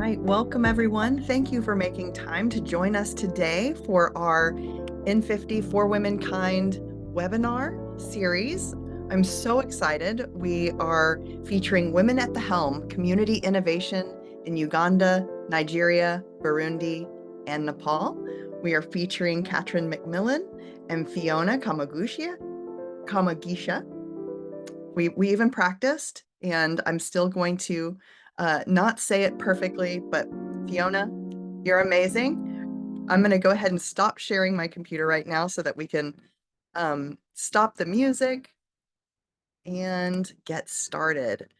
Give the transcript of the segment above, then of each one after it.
right, welcome everyone. Thank you for making time to join us today for our N50 for Womenkind webinar series. I'm so excited. We are featuring Women at the Helm, Community Innovation in Uganda, Nigeria, Burundi, and Nepal. We are featuring Katrin McMillan and Fiona Komugisha. We even practiced, and I'm still going to not say it perfectly, but Fiona, you're amazing. I'm going to go ahead and stop sharing my computer right now so that we can stop the music and get started.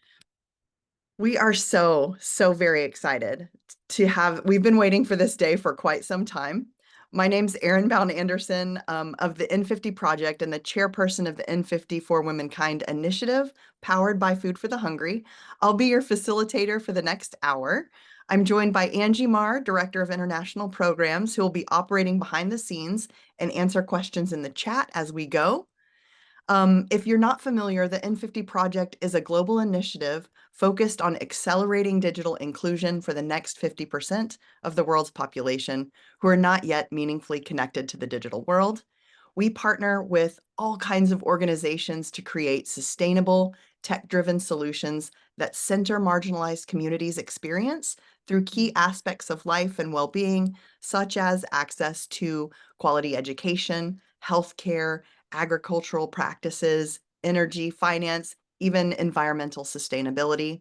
We are so very excited to we've been waiting for this day for quite some time. My name's Erin Bound-Anderson of the N50 Project and the chairperson of the N50 for Womenkind initiative, powered by Food for the Hungry. I'll be your facilitator for the next hour. I'm joined by Angie Marr, Director of International Programs, who will be operating behind the scenes and answer questions in the chat as we go. If you're not familiar, the N50 Project is a global initiative focused on accelerating digital inclusion for the next 50% of the world's population who are not yet meaningfully connected to the digital world. We partner with all kinds of organizations to create sustainable, tech-driven solutions that center marginalized communities' experience through key aspects of life and well-being, such as access to quality education, healthcare, agricultural practices, energy, finance, even environmental sustainability.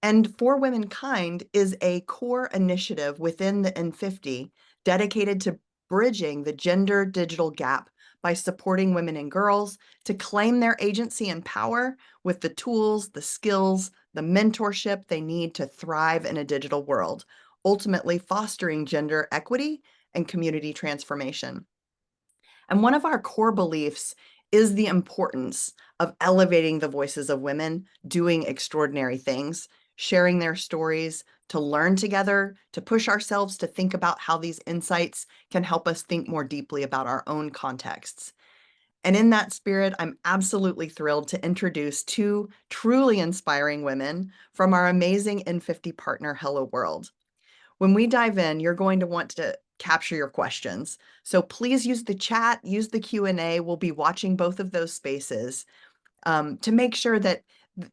And For Womenkind is a core initiative within the N50 dedicated to bridging the gender digital gap by supporting women and girls to claim their agency and power with the tools, the skills, the mentorship they need to thrive in a digital world, ultimately fostering gender equity and community transformation. And one of our core beliefs is the importance of elevating the voices of women doing extraordinary things, sharing their stories, to learn together, to push ourselves to think about how these insights can help us think more deeply about our own contexts. And in that spirit, I'm absolutely thrilled to introduce two truly inspiring women from our amazing N50 partner Hello World. When we dive in, you're going to want to capture your questions. So please use the chat, use the Q&A. We'll be watching both of those spaces to make sure that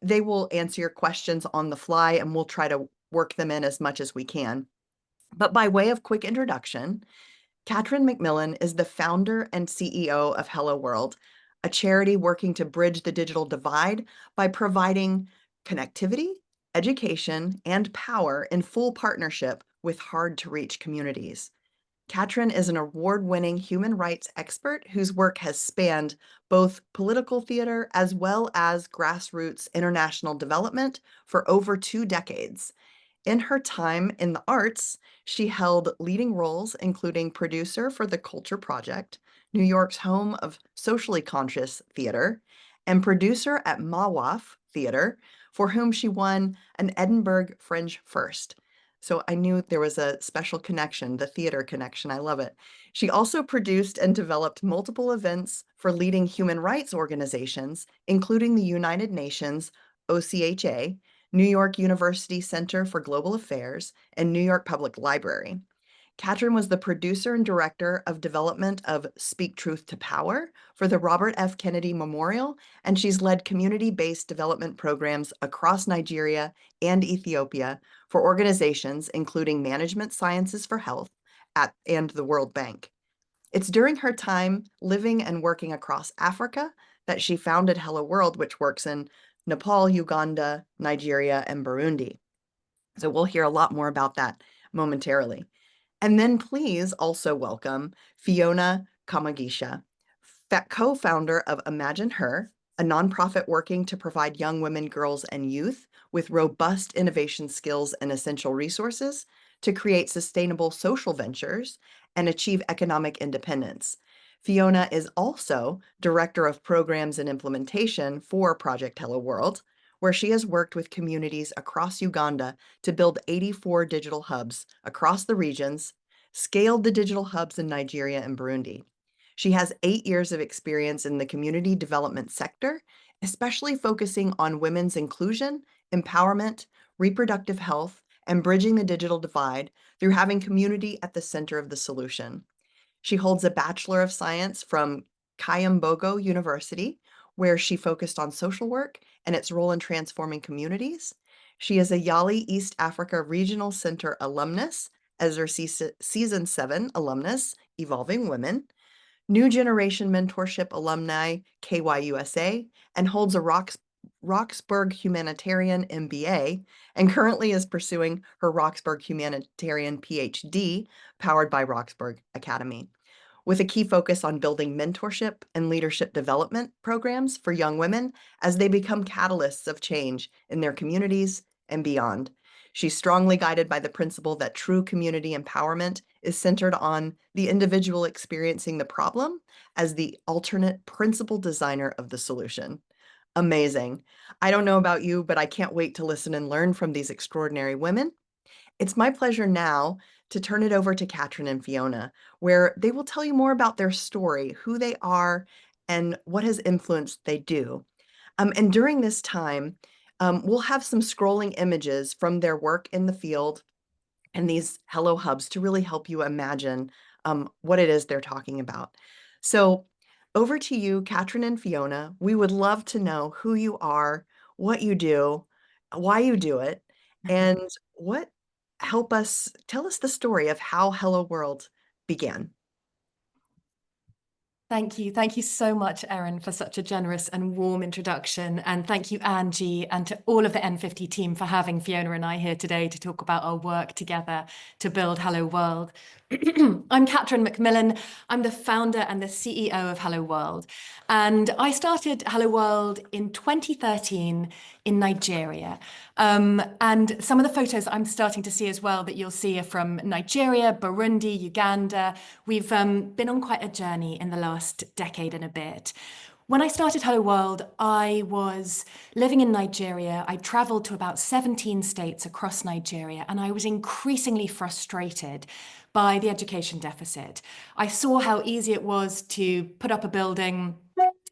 they will answer your questions on the fly, and we'll try to work them in as much as we can. But by way of quick introduction, Katrin McMillan is the founder and CEO of Hello World, a charity working to bridge the digital divide by providing connectivity, education, and power in full partnership with hard-to-reach communities. Katrin is an award-winning human rights expert whose work has spanned both political theater as well as grassroots international development for over 2 decades. In her time in the arts, she held leading roles, including producer for the Culture Project, New York's home of socially conscious theater, and producer at Mawaf Theater, for whom she won an Edinburgh Fringe First. So I knew there was a special connection, the theater connection. I love it. She also produced and developed multiple events for leading human rights organizations, including the United Nations, OCHA, New York University Center for Global Affairs, and New York Public Library. Katrin was the producer and director of development of Speak Truth to Power for the Robert F. Kennedy Memorial, and she's led community-based development programs across Nigeria and Ethiopia for organizations including Management Sciences for Health and the World Bank. It's during her time living and working across Africa that she founded Hello World, which works in Nepal, Uganda, Nigeria, and Burundi. So we'll hear a lot more about that momentarily. And then please also welcome Fiona Komugisha, co-founder of Imagine Her, a nonprofit working to provide young women, girls, and youth with robust innovation skills and essential resources to create sustainable social ventures and achieve economic independence. Fiona is also Director of Programs and Implementation for Project Hello World, where she has worked with communities across Uganda to build 84 digital hubs across the regions, scaled the digital hubs in Nigeria and Burundi. She has 8 years of experience in the community development sector, especially focusing on women's inclusion, empowerment, reproductive health, and bridging the digital divide through having community at the center of the solution. She holds a Bachelor of Science from Kayambogo University, where she focused on social work and its role in transforming communities. She is a Yali East Africa Regional Center alumnus, Ezra Season 7 alumnus, Evolving Women, New Generation Mentorship alumni, KYUSA, and holds a Roxburgh Humanitarian MBA, and currently is pursuing her Roxburgh Humanitarian PhD, powered by Roxburgh Academy, with a key focus on building mentorship and leadership development programs for young women as they become catalysts of change in their communities and beyond. She's strongly guided by the principle that true community empowerment is centered on the individual experiencing the problem as the alternate principal designer of the solution. Amazing. I don't know about you, but I can't wait to listen and learn from these extraordinary women. It's my pleasure now to turn it over to Katrin and Fiona, where they will tell you more about their story, who they are, and what has influenced they do. And during this time, we'll have some scrolling images from their work in the field and these Hello Hubs to really help you imagine what it is they're talking about. So over to you, Katrin and Fiona. We would love to know who you are, what you do, why you do it, and what tell us the story of how Hello World began. Thank you. Thank you so much, Erin, for such a generous and warm introduction. And thank you, Angie, and to all of the N50 team for having Fiona and I here today to talk about our work together to build Hello World. I'm Katrin McMillan. I'm the founder and the CEO of Hello World. And I started Hello World in 2013 in Nigeria. And some of the photos I'm starting to see as well that you'll see are from Nigeria, Burundi, Uganda. We've been on quite a journey in the last decade and a bit. When I started Hello World, I was living in Nigeria. I traveled to about 17 states across Nigeria, and I was increasingly frustrated by the education deficit. I saw how easy it was to put up a building,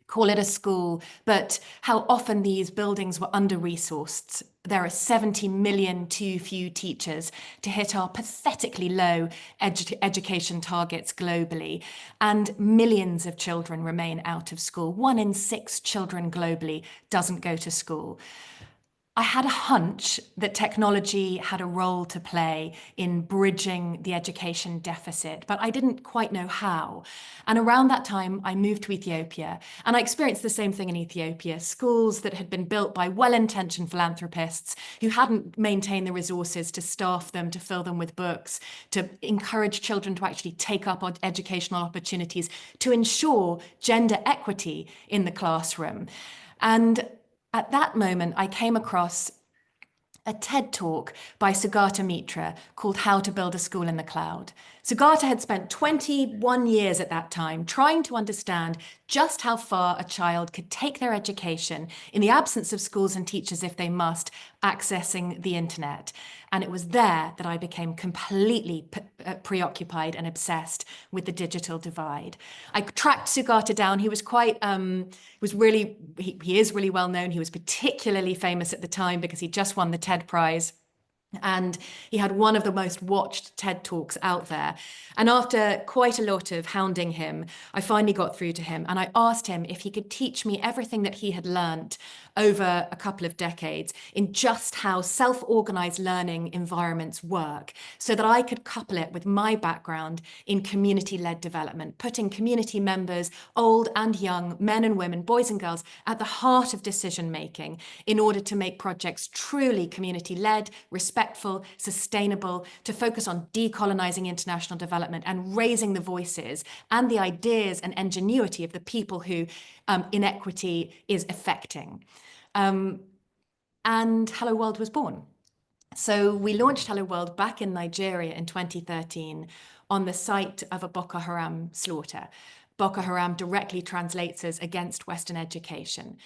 call it a school, but how often these buildings were under-resourced. There are 70 million too few teachers to hit our pathetically low education targets globally, and millions of children remain out of school. 1 in 6 children globally doesn't go to school. I had a hunch that technology had a role to play in bridging the education deficit, but I didn't quite know how. And around that time, I moved to Ethiopia, and I experienced the same thing in Ethiopia. Schools that had been built by well-intentioned philanthropists who hadn't maintained the resources to staff them, to fill them with books, to encourage children to actually take up educational opportunities, to ensure gender equity in the classroom. And at that moment, I came across a TED talk by Sugata Mitra called How to Build a School in the Cloud. Sugata had spent 21 years at that time trying to understand just how far a child could take their education in the absence of schools and teachers if they must, accessing the internet. And it was there that I became completely preoccupied and obsessed with the digital divide. I tracked Sugata down. He was quite, he is really well known. He was particularly famous at the time because he just won the TED Prize. And he had one of the most watched TED Talks out there. And after quite a lot of hounding him, I finally got through to him and I asked him if he could teach me everything that he had learned over a couple of decades in just how self-organized learning environments work, so that I could couple it with my background in community-led development, putting community members, old and young, men and women, boys and girls, at the heart of decision-making in order to make projects truly community-led, respectful, sustainable, to focus on decolonizing international development and raising the voices and the ideas and ingenuity of the people who inequity is affecting. And Hello World was born. So we launched Hello World back in Nigeria in 2013 on the site of a Boko Haram slaughter. Boko Haram directly translates as against Western education.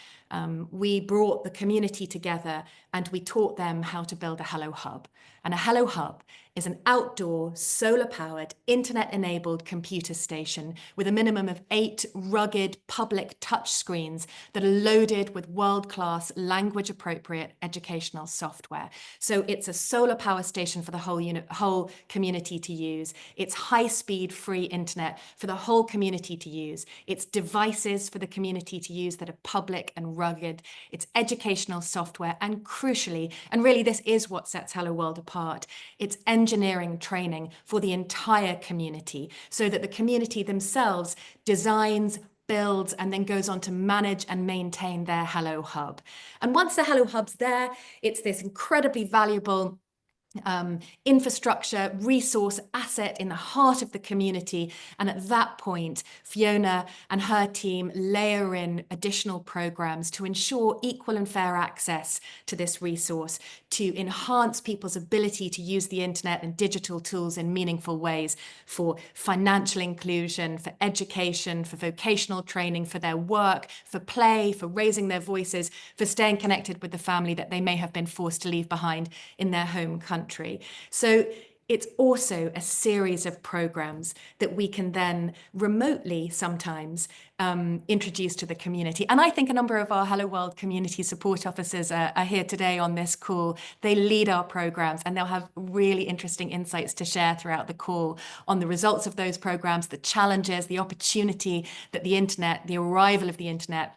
We brought the community together and we taught them how to build a Hello Hub. And a Hello Hub is an outdoor, solar-powered, internet-enabled computer station with a minimum of 8 rugged public touchscreens that are loaded with world-class, language-appropriate educational software. So it's a solar power station for the whole community to use. It's high-speed free internet for the whole community to use. It's devices for the community to use that are public and rugged. It's educational software, and crucially, and really this is what sets Hello World apart, it's engineering training for the entire community so that the community themselves designs, builds, and then goes on to manage and maintain their Hello Hub. And once the Hello Hub's there, it's this incredibly valuable infrastructure, resource, asset in the heart of the community. And at that point, Fiona and her team layer in additional programs to ensure equal and fair access to this resource, to enhance people's ability to use the internet and digital tools in meaningful ways for financial inclusion, for education, for vocational training, for their work, for play, for raising their voices, for staying connected with the family that they may have been forced to leave behind in their home country. So it's also a series of programs that we can then remotely sometimes introduce to the community. And I think a number of our Hello World community support officers are here today on this call. They lead our programs, and they'll have really interesting insights to share throughout the call on the results of those programs, the challenges, the opportunity that the internet, the arrival of the internet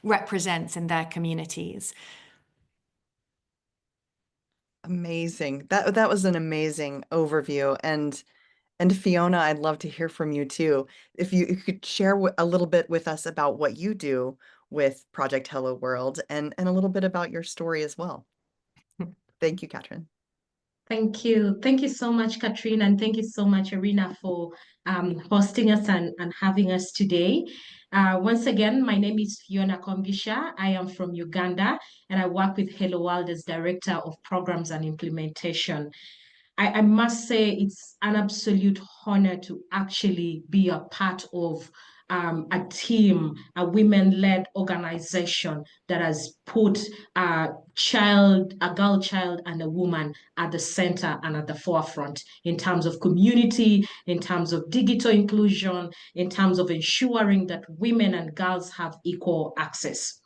represents in their communities. Amazing. That was an amazing overview. And Fiona, I'd love to hear from you too. If you could share a little bit with us about what you do with Project Hello World and a little bit about your story as well. Thank you, Katrin. Thank you. Thank you so much, Katrin, and thank you so much, Irina, for hosting us and having us today. Once again, my name is Fiona Komugisha. I am from Uganda, and I work with Hello World as Director of Programs and Implementation. I must say it's an absolute honor to actually be a part of a team, a women-led organization that has put a girl child and a woman at the center and at the forefront in terms of community, in terms of digital inclusion, in terms of ensuring that women and girls have equal access.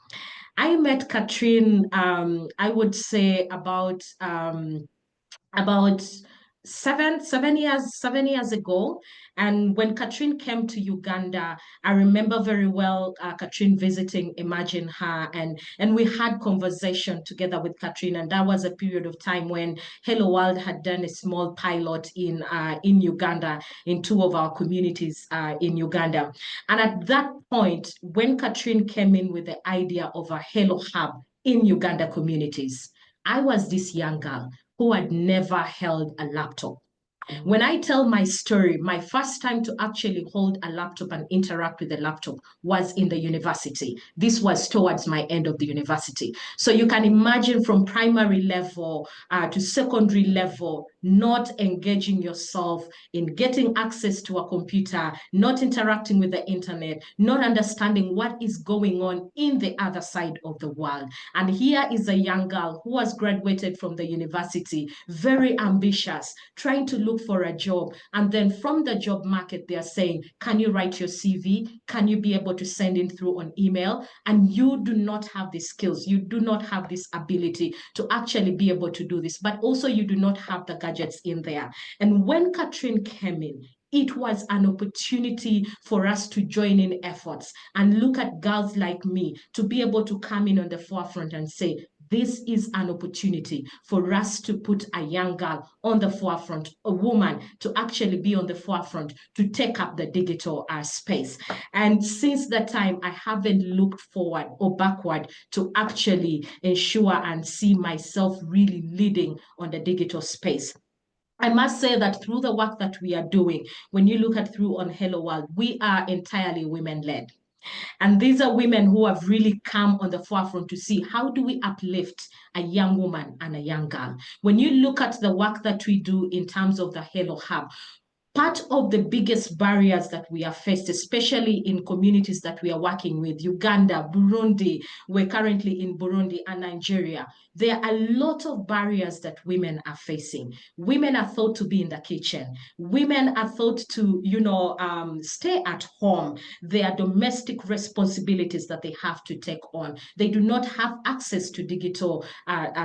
I met Katrin, I would say about 7 years ago. And when Katrin came to Uganda, I remember very well Katrin visiting Imagine Her, and we had conversation together with Katrin. And that was a period of time when Hello World had done a small pilot in Uganda, in 2 of our communities in Uganda. And at that point, when Katrin came in with the idea of a Hello Hub in Uganda communities, I was this young girl who had never held a laptop. When I tell my story, my first time to actually hold a laptop and interact with a laptop was in the university. This was towards my end of the university. So you can imagine from primary level to secondary level, not engaging yourself in getting access to a computer, not interacting with the internet, not understanding what is going on in the other side of the world. And here is a young girl who has graduated from the university, very ambitious, trying to look for a job. And then from the job market, they're saying, can you write your CV? Can you be able to send it through on email? And you do not have the skills. You do not have this ability to actually be able to do this, but also you do not have the gadgets in there. And when Katrin came in, it was an opportunity for us to join in efforts and look at girls like me to be able to come in on the forefront and say, this is an opportunity for us to put a young girl on the forefront, a woman to actually be on the forefront, to take up the digital space. And since that time, I haven't looked forward or backward to actually ensure and see myself really leading on the digital space. I must say that through the work that we are doing, when you look at through on Hello World, we are entirely women-led. And these are women who have really come on the forefront to see how do we uplift a young woman and a young girl. When you look at the work that we do in terms of the Hello Hub, Part of the biggest barriers that we are faced, especially in communities that we are working with, Uganda, Burundi, we're currently in Burundi and Nigeria, there are a lot of barriers that women are facing. Women are thought to be in the kitchen. Women are thought to, stay at home. There are domestic responsibilities that they have to take on. They do not have access to digital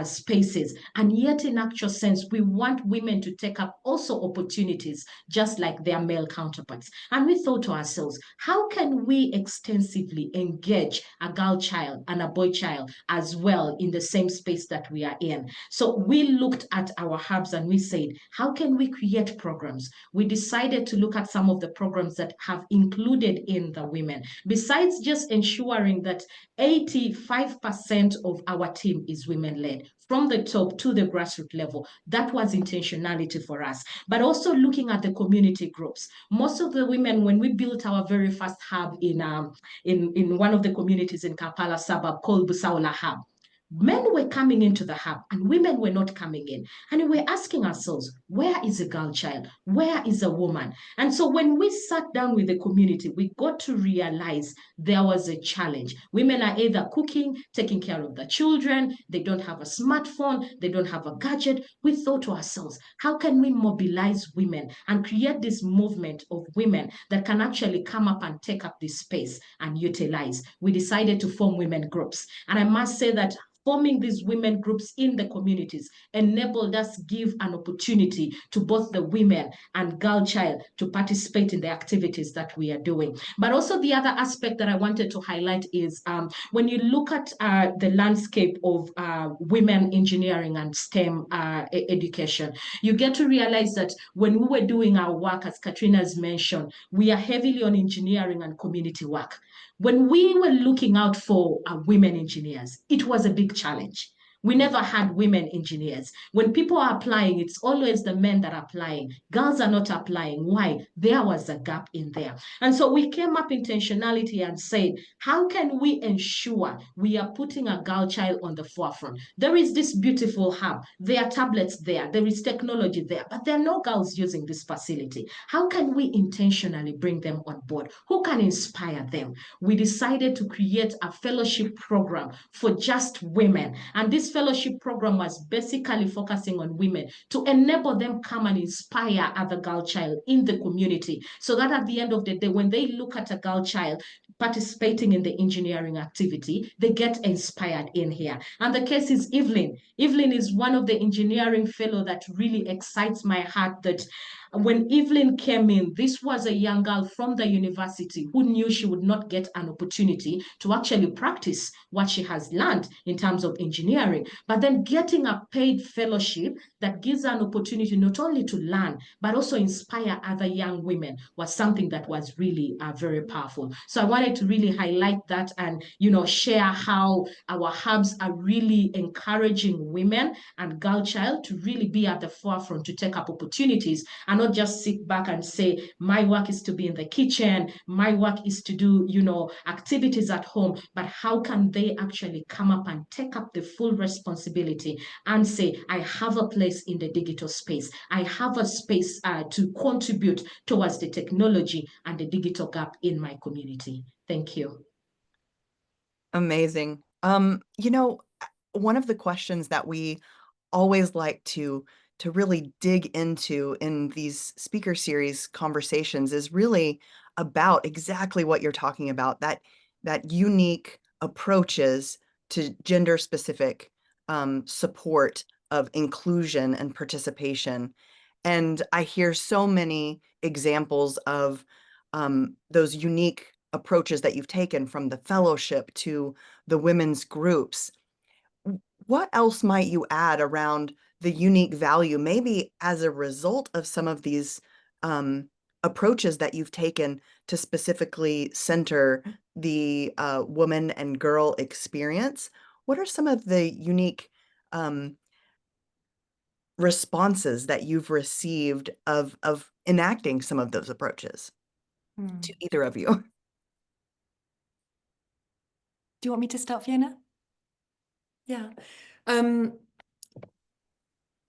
spaces. And yet, in actual sense, we want women to take up also opportunities just like their male counterparts. And we thought to ourselves, how can we extensively engage a girl child and a boy child as well in the same space that we are in? So we looked at our hubs and we said, how can we create programs? We decided to look at some of the programs that have included in the women. Besides just ensuring that 85% of our team is women-led, from the top to the grassroots level. That was intentionality for us. But also looking at the community groups. Most of the women, when we built our very first hub in one of the communities in Kampala suburb called Busaula Hub, men were coming into the hub and women were not coming in. And we were asking ourselves, where is a girl child? Where is a woman? And so when we sat down with the community, we got to realize there was a challenge. Women are either cooking, taking care of the children, they don't have a smartphone, they don't have a gadget. We thought to ourselves, how can we mobilize women and create this movement of women that can actually come up and take up this space and utilize? We decided to form women groups. And I must say that forming these women groups in the communities enabled us give an opportunity to both the women and girl child to participate in the activities that we are doing. But also the other aspect that I wanted to highlight is when you look at the landscape of women engineering and STEM education, you get to realize that when we were doing our work, as Katrina has mentioned, we are heavily on engineering and community work. When we were looking out for women engineers, it was a big challenge. We never had women engineers. When people are applying, it's always the men that are applying. Girls are not applying. Why? There was a gap in there. And so we came up intentionality and said, how can we ensure we are putting a girl child on the forefront? There is this beautiful hub. There are tablets there. There is technology there, but there are no girls using this facility. How can we intentionally bring them on board? Who can inspire them? We decided to create a fellowship program for just women. And this fellowship program was basically focusing on women to enable them come and inspire other girl child in the community, so that at the end of the day, when they look at a girl child participating in the engineering activity, they get inspired in here. And the case is Evelyn. Evelyn is one of the engineering fellow that really excites my heart, that when Evelyn came in, this was a young girl from the university who knew she would not get an opportunity to actually practice what she has learned in terms of engineering. But then getting a paid fellowship that gives her an opportunity not only to learn, but also inspire other young women was something that was really very powerful. So I wanted to really highlight that and, share how our hubs are really encouraging women and girl child to really be at the forefront, to take up opportunities and not just sit back and say, my work is to be in the kitchen, my work is to do, activities at home, but how can they actually come up and take up the full responsibility and say, I have a place in the digital space. I have a space to contribute towards the technology and the digital gap in my community. Thank you. Amazing. One of the questions that we always like to really dig into in these speaker series conversations is really about exactly what you're talking about, that unique approaches to gender specific support of inclusion and participation. And I hear so many examples of those unique approaches that you've taken, from the fellowship to the women's groups. What else might you add around the unique value, maybe as a result of some of these approaches that you've taken to specifically center the woman and girl experience? What are some of the unique responses that you've received of enacting some of those approaches to either of you? Do you want me to start, Fiona? Yeah.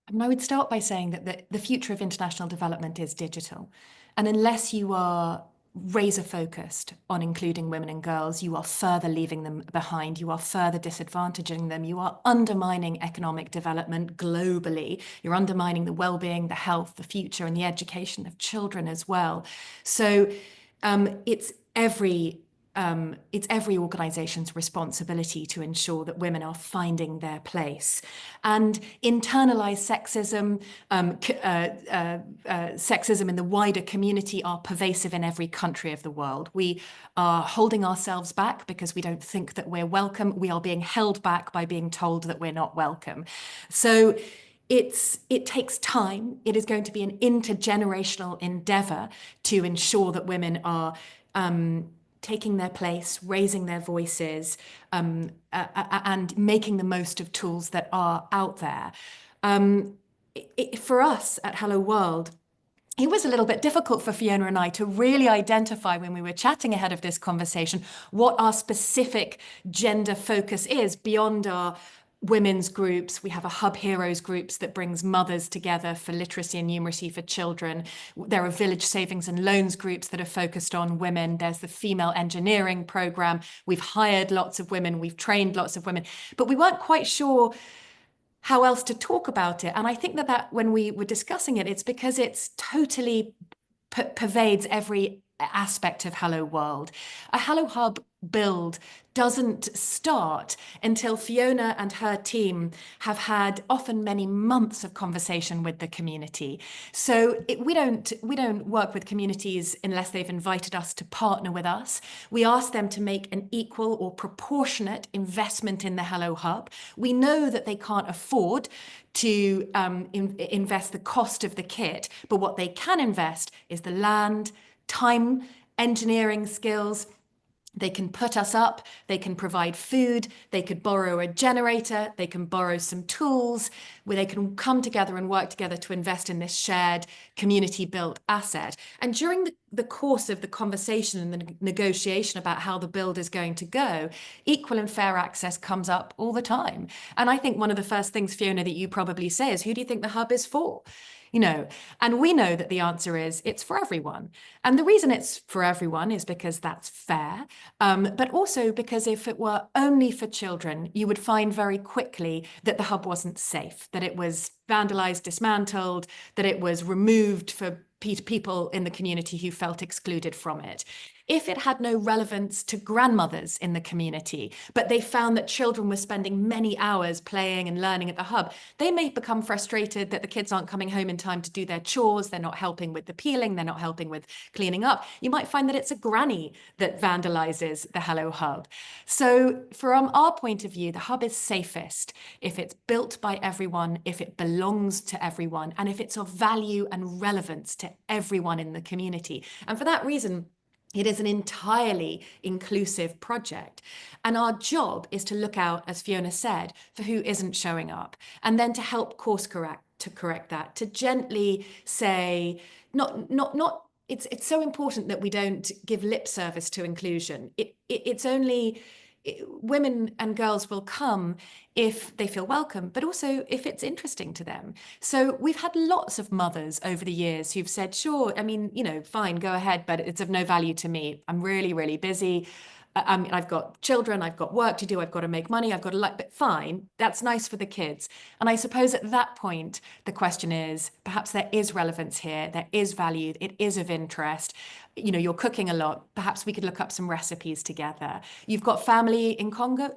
I mean, I would start by saying that the future of international development is digital. And unless you are razor focused on including women and girls, you are further leaving them behind. You are further disadvantaging them. You are undermining economic development globally. You're undermining the well-being, the health, the future, and the education of children as well. So it's every organization's responsibility to ensure that women are finding their place. And internalized sexism, sexism in the wider community are pervasive in every country of the world. We are holding ourselves back because we don't think that we're welcome. We are being held back by being told that we're not welcome. So it takes time. It is going to be an intergenerational endeavor to ensure that women are taking their place, raising their voices, and making the most of tools that are out there. For us at Hello World, it was a little bit difficult for Fiona and I to really identify when we were chatting ahead of this conversation what our specific gender focus is beyond our women's groups. We have a Hub Heroes groups that brings mothers together for literacy and numeracy for children. There are village savings and loans groups that are focused on women. There's the female engineering program. We've hired lots of women. We've trained lots of women, but we weren't quite sure how else to talk about it. And I think that when we were discussing it, it's because it's totally pervades every aspect of Hello World. A Hello Hub build doesn't start until Fiona and her team have had often many months of conversation with the community. So we don't work with communities unless they've invited us to partner with us. We ask them to make an equal or proportionate investment in the Hello Hub. We know that they can't afford to invest the cost of the kit, but what they can invest is the land, time, engineering skills. They can put us up, they can provide food, they could borrow a generator, they can borrow some tools, where they can come together and work together to invest in this shared community-built asset. And during the course of the conversation and the negotiation about how the build is going to go, equal and fair access comes up all the time. And I think one of the first things, Fiona, that you probably say is, who do you think the hub is for? And we know that the answer is it's for everyone. And the reason it's for everyone is because that's fair, but also because if it were only for children, you would find very quickly that the hub wasn't safe, that it was vandalized, dismantled, that it was removed for people in the community who felt excluded from it. If it had no relevance to grandmothers in the community, but they found that children were spending many hours playing and learning at the hub, they may become frustrated that the kids aren't coming home in time to do their chores, they're not helping with the peeling, they're not helping with cleaning up. You might find that it's a granny that vandalizes the Hello Hub. So from our point of view, the hub is safest if it's built by everyone, if it belongs to everyone, and if it's of value and relevance to everyone in the community. And for that reason, it is an entirely inclusive project. And our job is to look out, as Fiona said, for who isn't showing up, and then to help course correct that, to gently say, it's so important that we don't give lip service to inclusion. It's only women and girls will come if they feel welcome, but also if it's interesting to them. So we've had lots of mothers over the years who've said, sure, I mean, fine, go ahead, but it's of no value to me. I'm really, really busy. I've got children, I've got work to do, I've got to make money, I've got to but fine, that's nice for the kids. And I suppose at that point, the question is, perhaps there is relevance here, there is value, it is of interest. You're cooking a lot, perhaps we could look up some recipes together. You've got family in Congo,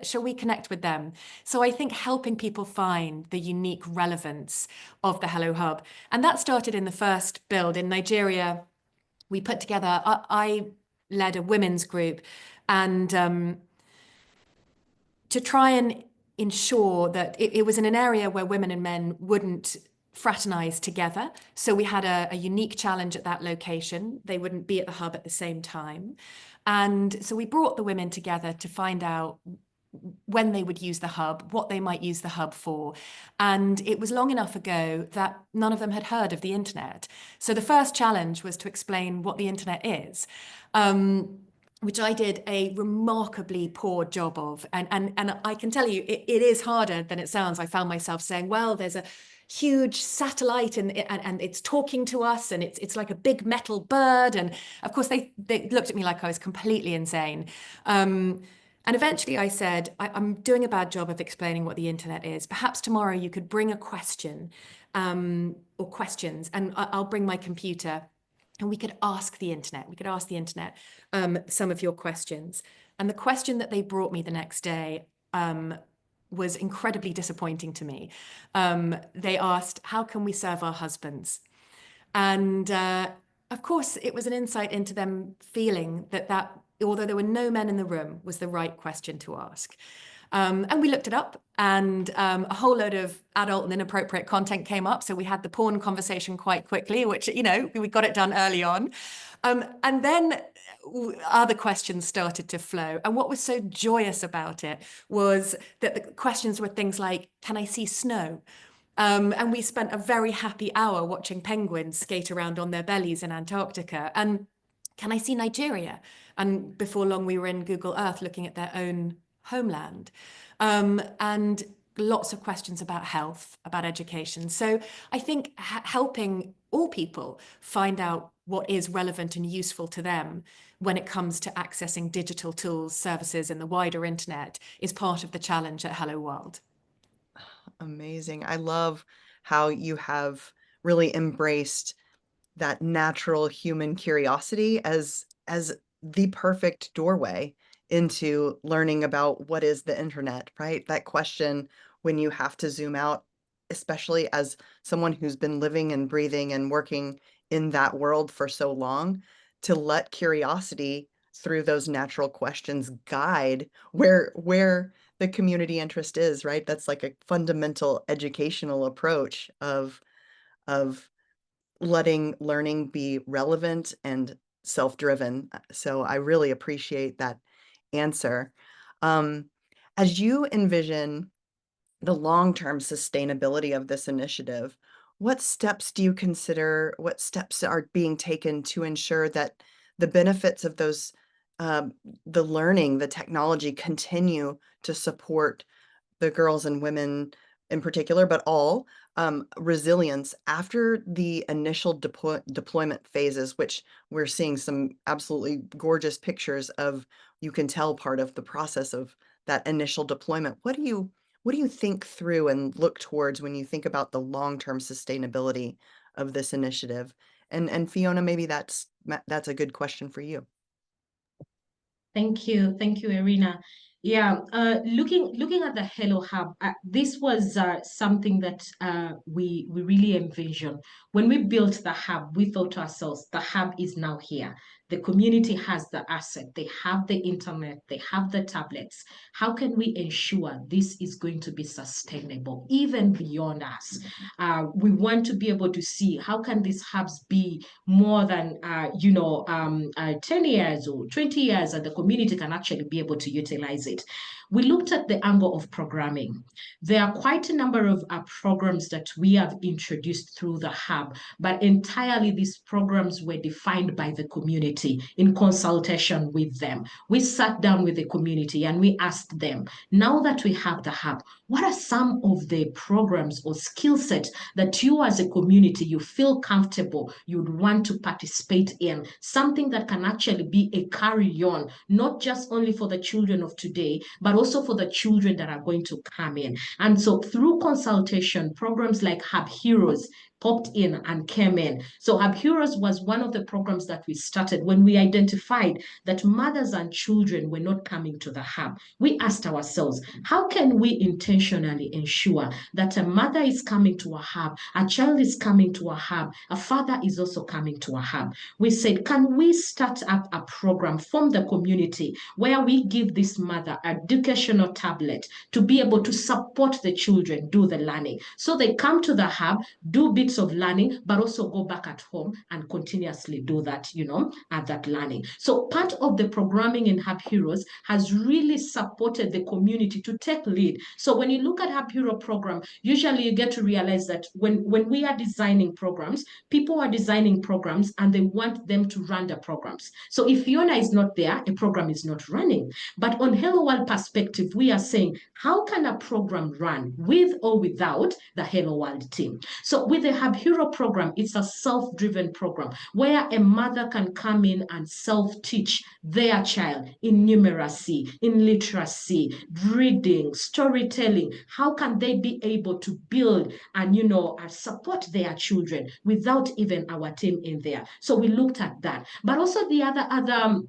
shall we connect with them? So I think helping people find the unique relevance of the Hello Hub. And that started in the first build in Nigeria. We put together, I led a women's group, and to try and ensure that it was in an area where women and men wouldn't fraternize together. So we had a unique challenge at that location. They wouldn't be at the hub at the same time. And so we brought the women together to find out when they would use the hub, what they might use the hub for. And it was long enough ago that none of them had heard of the internet. So the first challenge was to explain what the internet is. which I did a remarkably poor job of. And I can tell you, it is harder than it sounds. I found myself saying, well, there's a huge satellite and it's talking to us, and it's like a big metal bird. And of course, they looked at me like I was completely insane. And eventually I said, I'm doing a bad job of explaining what the internet is. Perhaps tomorrow you could bring a question or questions, and I'll bring my computer. And we could ask the internet. We could ask the internet some of your questions. And the question that they brought me the next day was incredibly disappointing to me. They asked, how can we serve our husbands? And of course, it was an insight into them feeling that although there were no men in the room, was the right question to ask. And we looked it up, and a whole load of adult and inappropriate content came up. So we had the porn conversation quite quickly, which, you know, we got it done early on. And then other questions started to flow. And what was so joyous about it was that the questions were things like, can I see snow? And we spent a very happy hour watching penguins skate around on their bellies in Antarctica. And can I see Nigeria? And before long, we were in Google Earth looking at their own homeland. And lots of questions about health, about education. So I think helping all people find out what is relevant and useful to them when it comes to accessing digital tools, services, and the wider internet is part of the challenge at Hello World. Amazing. I love how you have really embraced that natural human curiosity as the perfect doorway into learning about what is the internet, right? That question when you have to zoom out, especially as someone who's been living and breathing and working in that world for so long, to let curiosity through those natural questions guide where the community interest is, right? That's like a fundamental educational approach of letting learning be relevant and self-driven. So I really appreciate that answer. As you envision the long-term sustainability of this initiative, what steps do you consider, what steps are being taken to ensure that the benefits of those, the learning, the technology continue to support the girls and women in particular, but all resilience after the initial deployment phases, which we're seeing some absolutely gorgeous pictures of. You can tell part of the process of that initial deployment. What do you think through and look towards when you think about the long-term sustainability of this initiative? And Fiona, maybe that's a good question for you. Thank you, Irina. Yeah, looking at the Hello Hub, this was something that we really envisioned. When we built the hub, we thought to ourselves, the hub is now here. The community has the asset, they have the internet, they have the tablets. How can we ensure this is going to be sustainable, even beyond us? We want to be able to see how can these hubs be more than 10 years or 20 years, and the community can actually be able to utilize it. We looked at the angle of programming. There are quite a number of programs that we have introduced through the hub, but entirely these programs were defined by the community in consultation with them. We sat down with the community and we asked them, now that we have the hub, what are some of the programs or skill sets that you as a community, you feel comfortable, you'd want to participate in, something that can actually be a carry-on, not just only for the children of today, but also for the children that are going to come in. And so through consultation, programs like Hub Heroes popped in and came in. So Hub Heroes was one of the programs that we started when we identified that mothers and children were not coming to the hub. We asked ourselves, how can we intentionally ensure that a mother is coming to a hub, a child is coming to a hub, a father is also coming to a hub? We said, can we start up a program from the community where we give this mother an educational tablet to be able to support the children do the learning? So they come to the hub, do bits place of learning, but also go back at home and continuously do that, at that learning. So part of the programming in Hub Heroes has really supported the community to take lead. So when you look at Hub Hero program, usually you get to realize that when we are designing programs, people are designing programs and they want them to run the programs. So if Fiona is not there, a program is not running. But on Hello World perspective, we are saying, how can a program run with or without the Hello World team? So with the Hub Hero program, it's a self-driven program where a mother can come in and self-teach their child in numeracy, in literacy, reading, storytelling. How can they be able to build and, support their children without even our team in there? So we looked at that. But also the other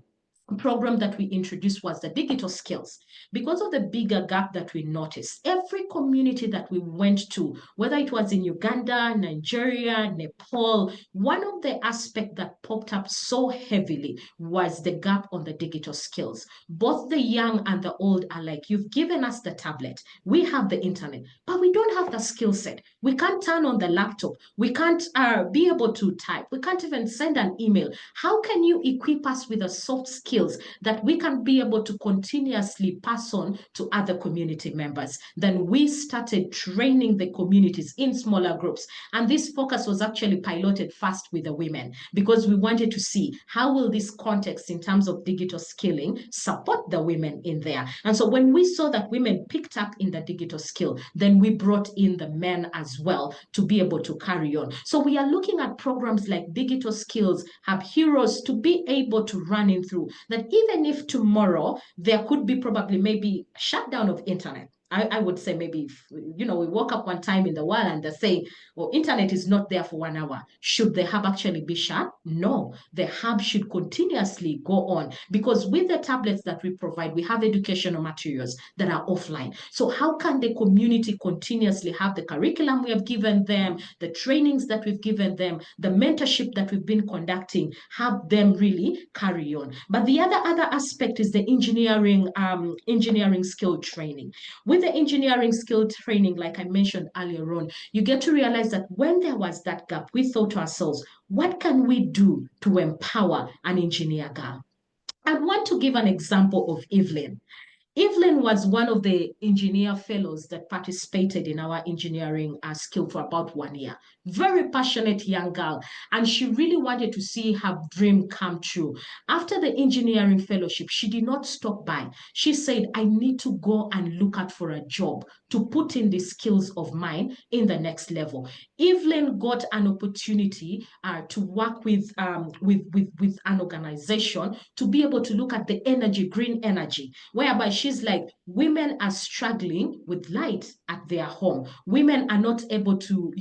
program that we introduced was the digital skills. Because of the bigger gap that we noticed, every community that we went to, whether it was in Uganda, Nigeria, Nepal, one of the aspects that popped up so heavily was the gap on the digital skills. Both the young and the old are like, you've given us the tablet, we have the internet, but we don't have the skill set. We can't turn on the laptop. We can't be able to type. We can't even send an email. How can you equip us with the soft skills that we can be able to continuously pass on to other community members? Then we started training the communities in smaller groups. And this focus was actually piloted first with the women, because we wanted to see how will this context in terms of digital skilling support the women in there. And so when we saw that women picked up in the digital skill, then we brought in the men as well to be able to carry on. So we are looking at programs like digital skills, Hub Heroes, to be able to run in through that. Even if tomorrow there could be probably maybe shutdown of internet, I would say maybe if, we woke up one time in the world and they say, well, internet is not there for 1 hour. Should the hub actually be shut? No, the hub should continuously go on, because with the tablets that we provide, we have educational materials that are offline. So how can the community continuously have the curriculum we have given them, the trainings that we've given them, the mentorship that we've been conducting, have them really carry on? But the other aspect is the engineering skill training. With the engineering skill training, like I mentioned earlier on, you get to realize that when there was that gap, we thought to ourselves, what can we do to empower an engineer girl? I want to give an example of Evelyn. Evelyn was one of the engineer fellows that participated in our engineering skill for about 1 year. Very passionate young girl, and she really wanted to see her dream come true. After the engineering fellowship, she did not stop by. She said, I need to go and look out for a job to put in the skills of mine in the next level. Evelyn got an opportunity to work with an organization to be able to look at the energy, green energy, whereby she's like, women are struggling with light at their home. Women are not able to,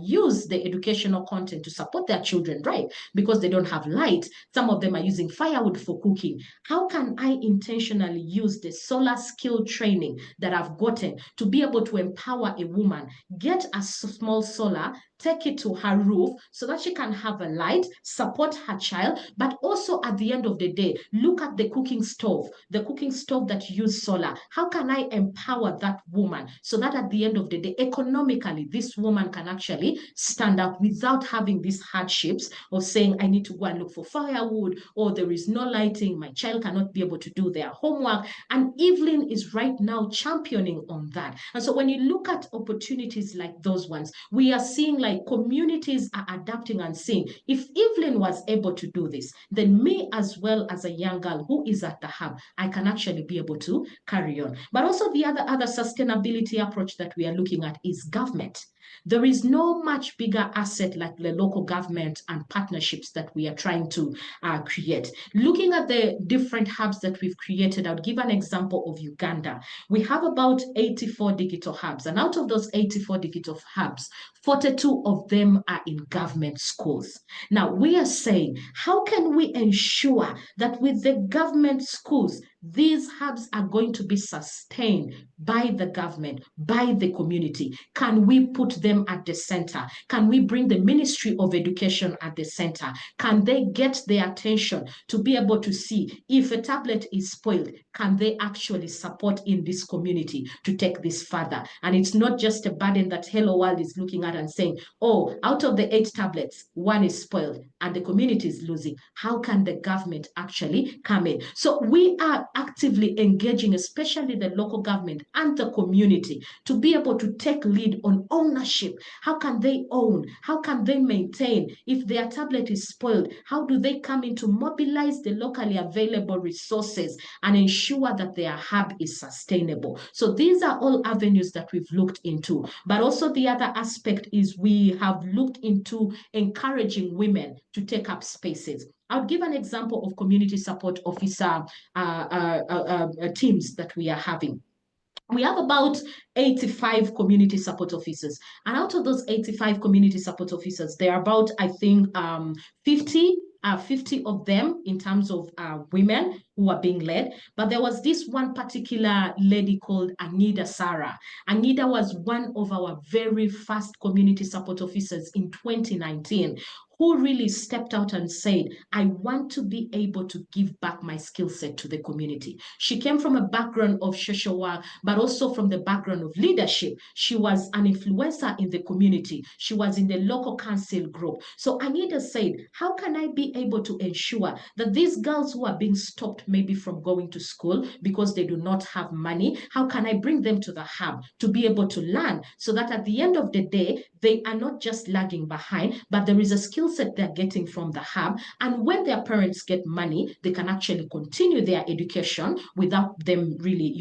use the educational content to support their children, right? Because they don't have light. Some of them are using firewood for cooking. How can I intentionally use the solar skill training that I've gotten to be able to empower a woman, get a small solar, take it to her roof so that she can have a light, support her child, but also at the end of the day, look at the cooking stove that use solar. How can I empower that woman so that at the end of the day, economically, this woman can actually stand up without having these hardships of saying, I need to go and look for firewood, or there is no lighting, my child cannot be able to do their homework. And Evelyn is right now championing on that. And so when you look at opportunities like those ones, we are seeing like communities are adapting and saying, if Evelyn was able to do this, then me as well as a young girl who is at the hub, I can actually be able to carry on. But also the other sustainability approach that we are looking at is government. There is no much bigger asset like the local government and partnerships that we are trying to create. Looking at the different hubs that we've created, I'll give an example of Uganda. We have about 84 digital hubs, and out of those 84 digital hubs, 42 of them are in government schools. Now, we are saying, how can we ensure that with the government schools, these hubs are going to be sustained by the government, by the community? Can we put put them at the center? Can we bring the Ministry of Education at the center? Can they get their attention to be able to see if a tablet is spoiled, can they actually support in this community to take this further? And it's not just a burden that Hello World is looking at and saying, oh, out of the 8 tablets, 1 is spoiled and the community is losing. How can the government actually come in? So we are actively engaging, especially the local government and the community, to be able to take lead on ownership. How can they own? How can they maintain? If their tablet is spoiled, how do they come in to mobilize the locally available resources and ensure that their hub is sustainable? So these are all avenues that we've looked into. But also the other aspect is we have looked into encouraging women to take up spaces. I'll give an example of community support officer teams that we are having. We have about 85 community support officers. And out of those 85 community support officers, there are about, I think, 50 of them in terms of women who are being led. But there was this one particular lady called Anida Sarah. Anida was one of our very first community support officers in 2019, who really stepped out and said, I want to be able to give back my skill set to the community. She came from a background of social work, but also from the background of leadership. She was an influencer in the community. She was in the local council group. So Anita said, how can I be able to ensure that these girls who are being stopped maybe from going to school because they do not have money, how can I bring them to the hub to be able to learn so that at the end of the day, they are not just lagging behind, but there is a skill set they're getting from the hub. And when their parents get money, they can actually continue their education without them really,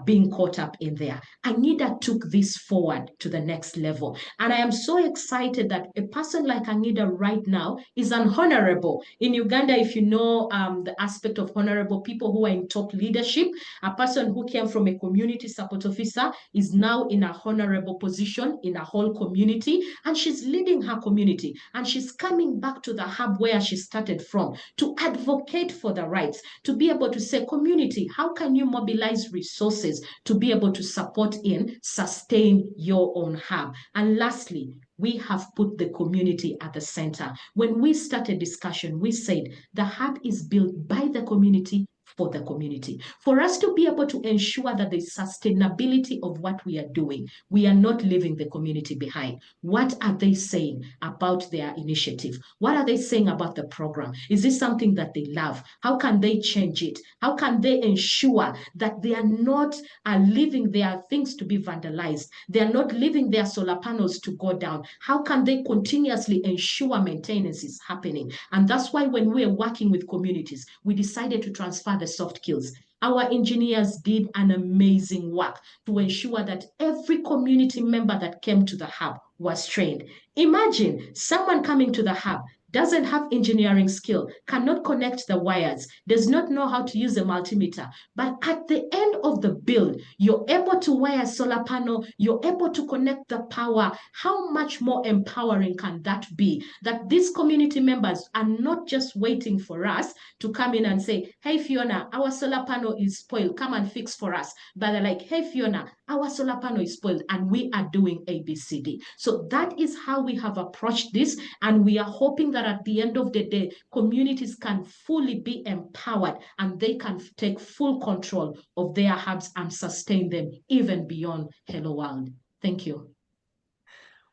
being caught up in there. Anida took this forward to the next level. And I am so excited that a person like Anida right now is an honorable. In Uganda, if you know the aspect of honorable, people who are in top leadership, a person who came from a community support officer is now in a honorable position in a whole community, and she's leading her community, and she's coming back to the hub where she started from to advocate for the rights, to be able to say, community, how can you mobilize resources to be able to support in sustain your own hub? And lastly, we have put the community at the center. When we started discussion, we said the hub is built by the community for the community. For us to be able to ensure that the sustainability of what we are doing, we are not leaving the community behind. What are they saying about their initiative? What are they saying about the program? Is this something that they love? How can they change it? How can they ensure that they are not leaving their things to be vandalized? They are not leaving their solar panels to go down. How can they continuously ensure maintenance is happening? And that's why when we are working with communities, we decided to transfer the soft skills. Our engineers did an amazing work to ensure that every community member that came to the hub was trained. Imagine someone coming to the hub doesn't have engineering skill, cannot connect the wires, does not know how to use a multimeter. But at the end of the build, you're able to wire a solar panel, you're able to connect the power. How much more empowering can that be? That these community members are not just waiting for us to come in and say, hey, Fiona, our solar panel is spoiled, come and fix for us. But they're like, hey, Fiona, our solar panel is spoiled and we are doing ABCD. So that is how we have approached this. And we are hoping that at the end of the day, communities can fully be empowered and they can take full control of their hubs and sustain them even beyond Hello World. Thank you.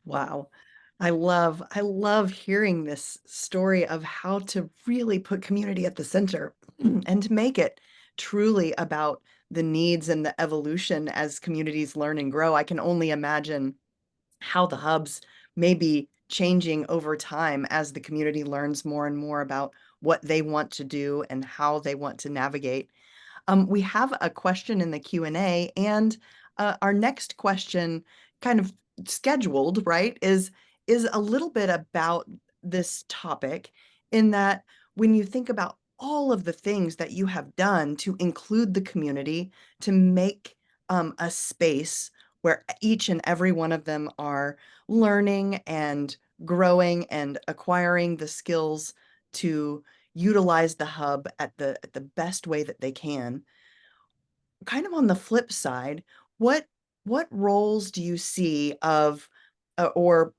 Wow. I love hearing this story of how to really put community at the center and to make it truly about the needs and the evolution as communities learn and grow. I can only imagine how the hubs may be changing over time as the community learns more and more about what they want to do and how they want to navigate. We have a question in the Q&A, and our next question, kind of scheduled, right, is a little bit about this topic, in that when you think about all of the things that you have done to include the community, to make a space where each and every one of them are learning and growing and acquiring the skills to utilize the hub at the best way that they can. Kind of on the flip side, what roles do you see of or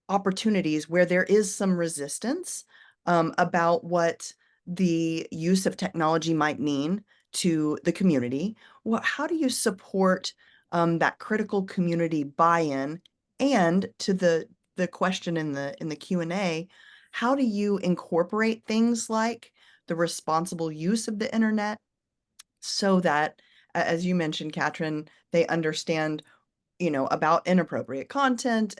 opportunities where there is some resistance about what the use of technology might mean to the community. How do you support that critical community buy-in? And to the question in the Q&A, how do you incorporate things like the responsible use of the internet so that, as you mentioned, Katrin, they understand, about inappropriate content,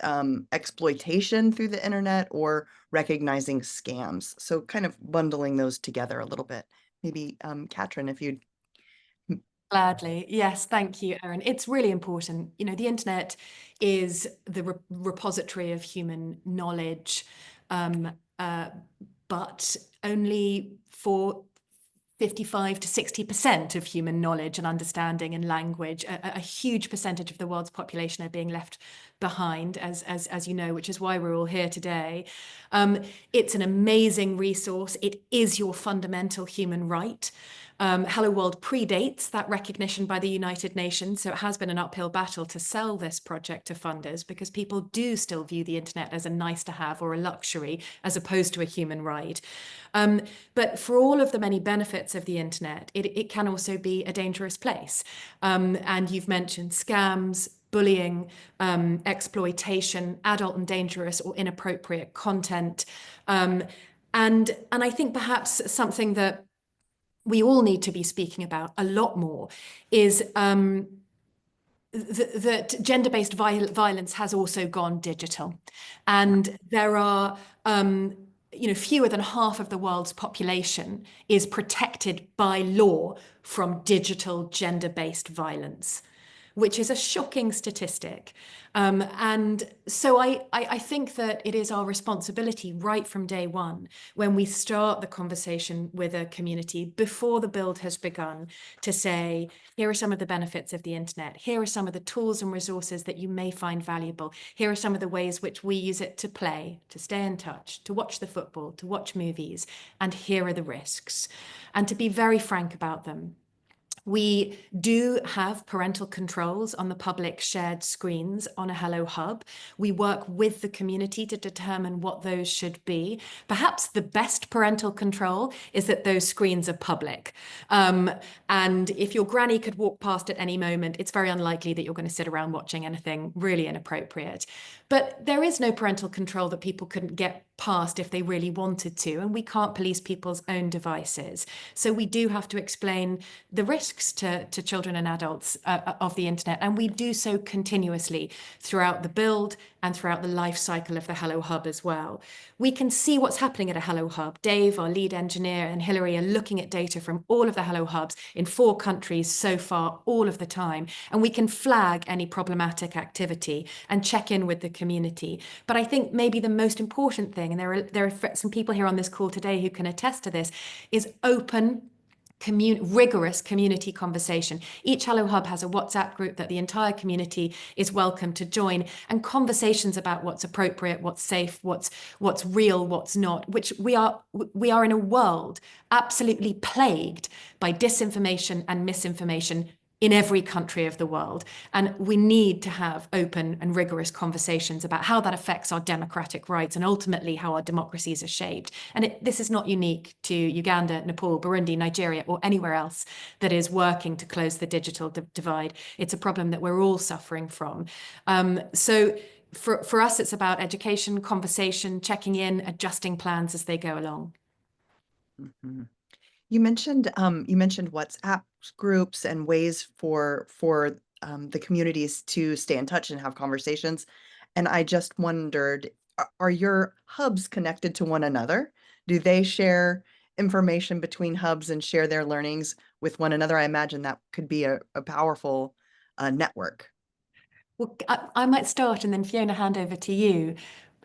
exploitation through the internet, or recognizing scams. So kind of bundling those together a little bit. Maybe, Katrin, if you'd. Gladly. Yes, thank you, Erin. It's really important. The internet is the repository of human knowledge, but only for 55 to 60% of human knowledge and understanding and language. A huge percentage of the world's population are being left behind, as you know, which is why we're all here today. It's an amazing resource. It is your fundamental human right. Hello World predates that recognition by the United Nations, so it has been an uphill battle to sell this project to funders because people do still view the internet as a nice to have or a luxury as opposed to a human right. But for all of the many benefits of the internet, it can also be a dangerous place. And you've mentioned scams, bullying, exploitation, adult and dangerous or inappropriate content. And I think perhaps something that we all need to be speaking about a lot more is that gender-based violence has also gone digital. And there are fewer than half of the world's population is protected by law from digital gender-based violence, which is a shocking statistic. And so I think that it is our responsibility right from day one, when we start the conversation with a community before the build has begun, to say, here are some of the benefits of the internet. Here are some of the tools and resources that you may find valuable. Here are some of the ways which we use it to play, to stay in touch, to watch the football, to watch movies. And here are the risks. And to be very frank about them. We do have parental controls on the public shared screens on a Hello Hub. We work with the community to determine what those should be. Perhaps the best parental control is that those screens are public. And if your granny could walk past at any moment, it's very unlikely that you're going to sit around watching anything really inappropriate. But there is no parental control that people couldn't get past if they really wanted to, and we can't police people's own devices. So we do have to explain the risks to children and adults of the internet, and we do so continuously throughout the build and throughout the life cycle of the Hello Hub as well. We can see what's happening at a Hello Hub. Dave, our lead engineer, and Hilary are looking at data from all of the Hello Hubs in 4 countries so far, all of the time, and we can flag any problematic activity and check in with the community. But I think maybe the most important thing, and there are some people here on this call today who can attest to this, is open, rigorous community conversation. Each Hello Hub has a WhatsApp group that the entire community is welcome to join, and conversations about what's appropriate, what's safe, what's real, what's not, which we are in a world absolutely plagued by disinformation and misinformation in every country of the world. And we need to have open and rigorous conversations about how that affects our democratic rights and ultimately how our democracies are shaped. And this is not unique to Uganda, Nepal, Burundi, Nigeria, or anywhere else that is working to close the digital divide. It's a problem that we're all suffering from. So for us, it's about education, conversation, checking in, adjusting plans as they go along. Mm-hmm. You mentioned WhatsApp groups and ways for the communities to stay in touch and have conversations. And I just wondered, are your hubs connected to one another? Do they share information between hubs and share their learnings with one another? I imagine that could be a powerful network. Well, I might start and then Fiona, hand over to you.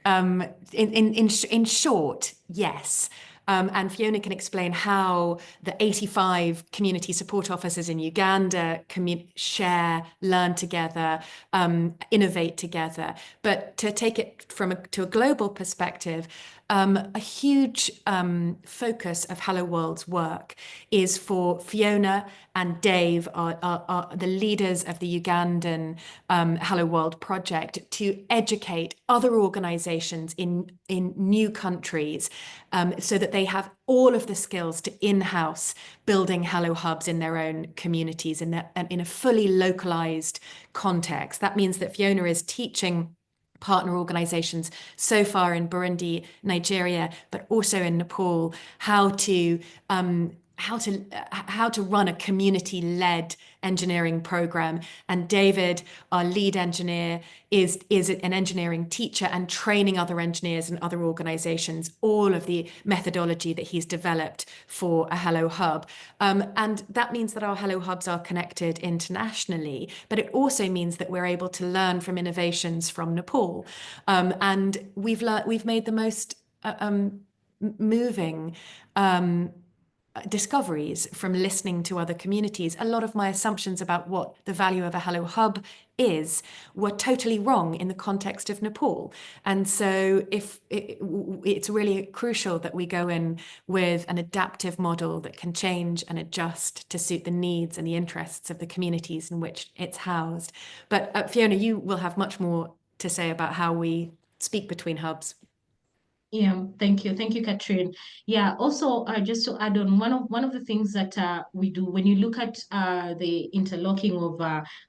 In short, yes. And Fiona can explain how the 85 community support officers in Uganda share, learn together, innovate together. But to take it to a global perspective, a huge focus of Hello World's work is for Fiona and Dave, are the leaders of the Ugandan Hello World project, to educate other organizations in new countries so that they have all of the skills to in-house building Hello Hubs in their own communities in a fully localized context. That means that Fiona is teaching partner organizations so far in Burundi, Nigeria, but also in Nepal, how to run a community-led engineering program. And David, our lead engineer, is an engineering teacher and training other engineers and other organizations, all of the methodology that he's developed for a Hello Hub. And that means that our Hello Hubs are connected internationally, but it also means that we're able to learn from innovations from Nepal. And we've made the most moving discoveries from listening to other communities. A lot of my assumptions about what the value of a Hello Hub is were totally wrong in the context of Nepal. And so it's really crucial that we go in with an adaptive model that can change and adjust to suit the needs and the interests of the communities in which it's housed. But Fiona, you will have much more to say about how we speak between hubs. Yeah, thank you, Katrin. Yeah, also just to add on, one of the things that we do when you look at the interlocking of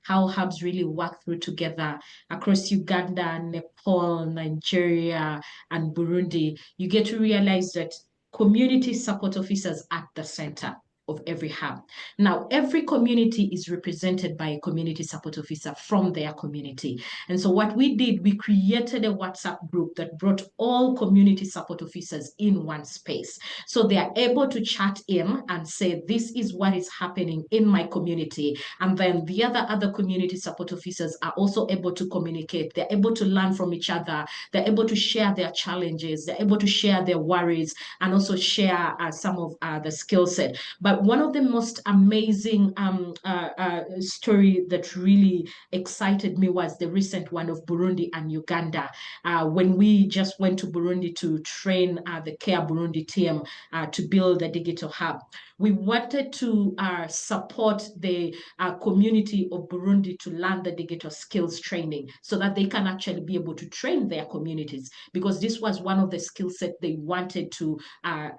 how hubs really work through together across Uganda, Nepal, Nigeria, and Burundi, you get to realize that community support officers at the center of every hub. Now, every community is represented by a community support officer from their community. And so what we did, we created a WhatsApp group that brought all community support officers in one space. So they are able to chat in and say, this is what is happening in my community. And then the other community support officers are also able to communicate. They're able to learn from each other. They're able to share their challenges. They're able to share their worries and also share some of the skill set. But one of the most amazing story that really excited me was the recent one of Burundi and Uganda. When we just went to Burundi to train the Care Burundi team to build a digital hub, we wanted to support the community of Burundi to learn the digital skills training so that they can actually be able to train their communities, because this was one of the skill set they wanted to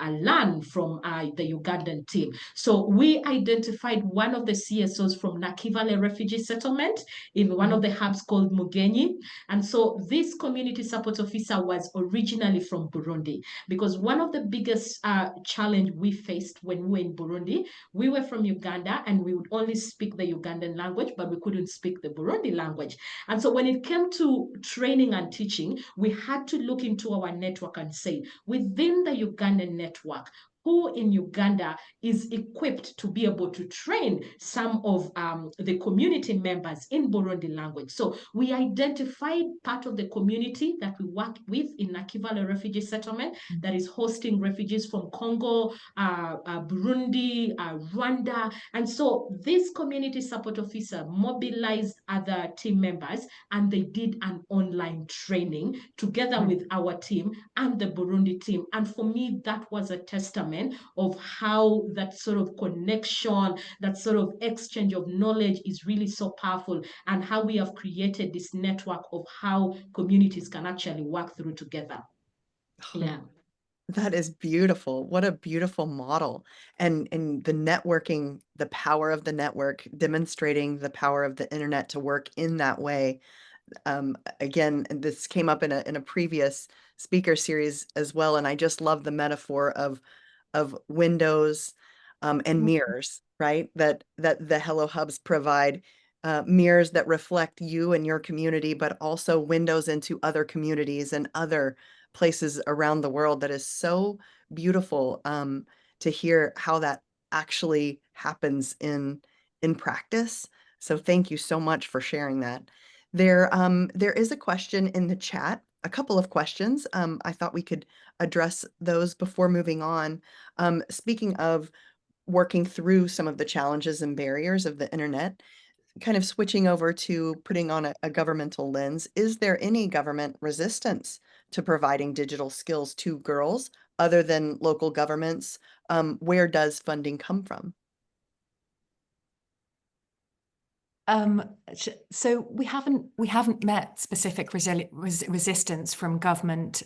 learn from the Ugandan team. So we identified one of the CSOs from Nakivale refugee settlement in one of the hubs called Mugenyi. And so this community support officer was originally from Burundi, because one of the biggest challenge we faced when we were in Burundi, we were from Uganda and we would only speak the Ugandan language, but we couldn't speak the Burundi language. And so when it came to training and teaching, we had to look into our network and say, within the Ugandan network, who in Uganda is equipped to be able to train some of the community members in Burundi language. So we identified part of the community that we work with in Nakivale refugee settlement that is hosting refugees from Congo, Burundi, Rwanda. And so this community support officer mobilized other team members and they did an online training together with our team and the Burundi team. And for me, that was a testament of how that sort of connection, that sort of exchange of knowledge is really so powerful, and how we have created this network of how communities can actually work through together. Yeah. That is beautiful. What a beautiful model. And the networking, the power of the network, demonstrating the power of the internet to work in that way. Again, and this came up in a previous speaker series as well. And I just love the metaphor of windows and mirrors, right? That the Hello Hubs provide mirrors that reflect you and your community, but also windows into other communities and other places around the world. That is so beautiful to hear how that actually happens in practice. So thank you so much for sharing that. There is a question in the chat, a couple of questions. I thought we could address those before moving on. Speaking of working through some of the challenges and barriers of the internet, kind of switching over to putting on a governmental lens, is there any government resistance to providing digital skills to girls other than local governments? Where does funding come from? So we haven't met specific resistance from government